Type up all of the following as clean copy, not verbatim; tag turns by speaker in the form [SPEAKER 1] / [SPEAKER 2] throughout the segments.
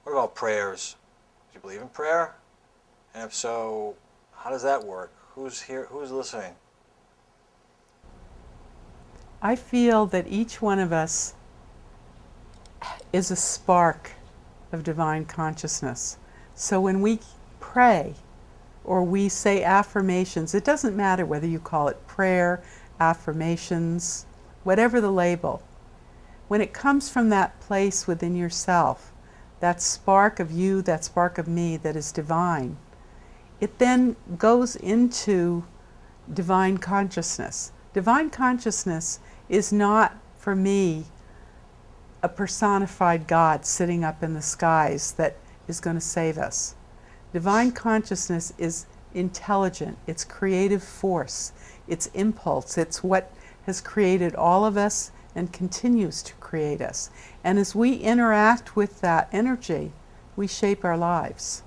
[SPEAKER 1] What about prayers? Do you believe in prayer? And if so, how does that work? Who's here? Who's listening?
[SPEAKER 2] I feel that each one of us is a spark of divine consciousness. So when we pray or we say affirmations, it doesn't matter whether you call it prayer, affirmations, whatever the label. When it comes from that place within yourself, that spark of you, that spark of me that is divine, it then goes into divine consciousness. Divine consciousness is not, for me, a personified God sitting up in the skies that is going to save us. Divine consciousness is intelligent, it's creative force, it's impulse, it's what has created all of us and continues to create us. And as we interact with that energy, we shape our lives.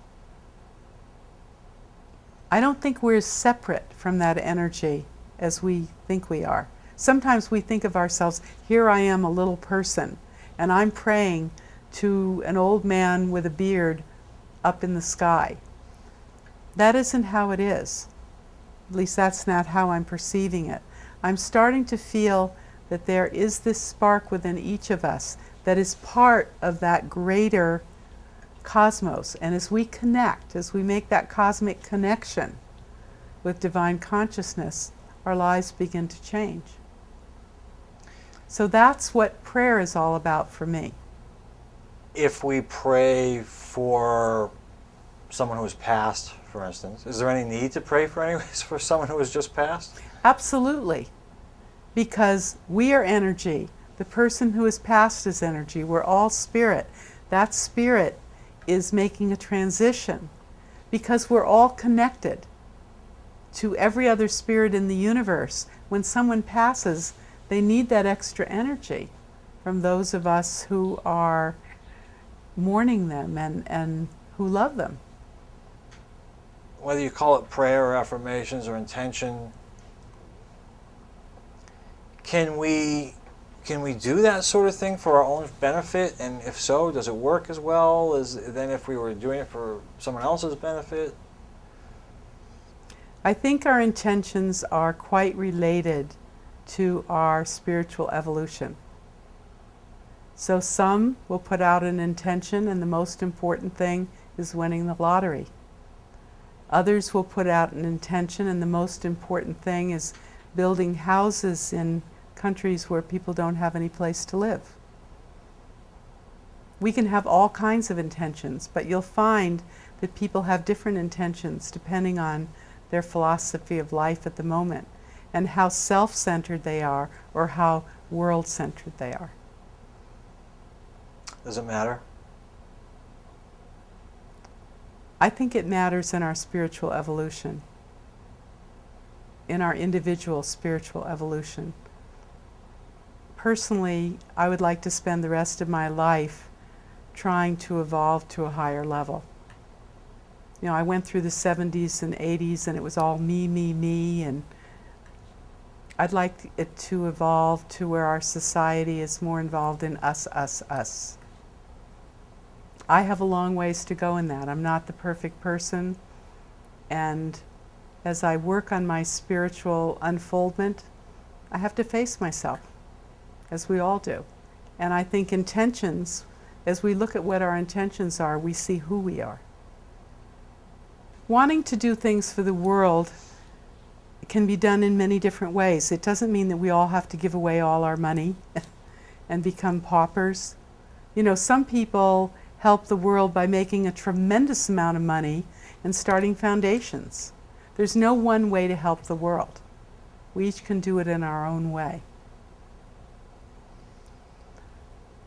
[SPEAKER 2] I don't think we're as separate from that energy as we think we are. Sometimes we think of ourselves, here I am, a little person, and I'm praying to an old man with a beard up in the sky. That isn't how it is. At least that's not how I'm perceiving it. I'm starting to feel that there is this spark within each of us that is part of that greater cosmos. And as we connect, as we make that cosmic connection with divine consciousness, our lives begin to change. So that's what prayer is all about for me.
[SPEAKER 1] If we pray for someone who has passed, for instance, is there any need to pray for someone who has just passed?
[SPEAKER 2] Absolutely. Because we are energy. The person who has passed is energy. We're all spirit. That spirit is making a transition because we're all connected to every other spirit in the universe. When someone passes, they need that extra energy from those of us who are mourning them and who love them.
[SPEAKER 1] Whether you call it prayer or affirmations or intention, can we do that sort of thing for our own benefit? And if so, does it work as well as than if we were doing it for someone else's benefit?
[SPEAKER 2] I think our intentions are quite related to our spiritual evolution. So some will put out an intention, and the most important thing is winning the lottery. Others will put out an intention, and the most important thing is building houses in countries where people don't have any place to live. We can have all kinds of intentions, but you'll find that people have different intentions depending on their philosophy of life at the moment and how self-centered they are or how world-centered they are.
[SPEAKER 1] Does it matter?
[SPEAKER 2] I think it matters in our spiritual evolution, in our individual spiritual evolution. Personally, I would like to spend the rest of my life trying to evolve to a higher level. You know, I went through the 70s and 80s and it was all me, me, me, and I'd like it to evolve to where our society is more involved in us, us, us. I have a long ways to go in that. I'm not the perfect person, and as I work on my spiritual unfoldment, I have to face myself, as we all do. And I think intentions, as we look at what our intentions are, we see who we are. Wanting to do things for the world can be done in many different ways. It doesn't mean that we all have to give away all our money and become paupers. You know, some people help the world by making a tremendous amount of money and starting foundations. There's no one way to help the world. We each can do it in our own way.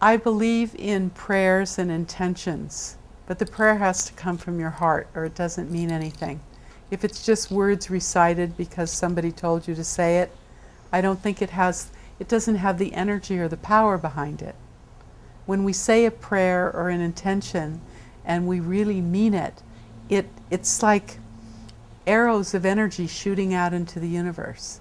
[SPEAKER 2] I believe in prayers and intentions, but the prayer has to come from your heart or it doesn't mean anything. If it's just words recited because somebody told you to say it, I don't think it doesn't have the energy or the power behind it. When we say a prayer or an intention and we really mean it, it's like arrows of energy shooting out into the universe.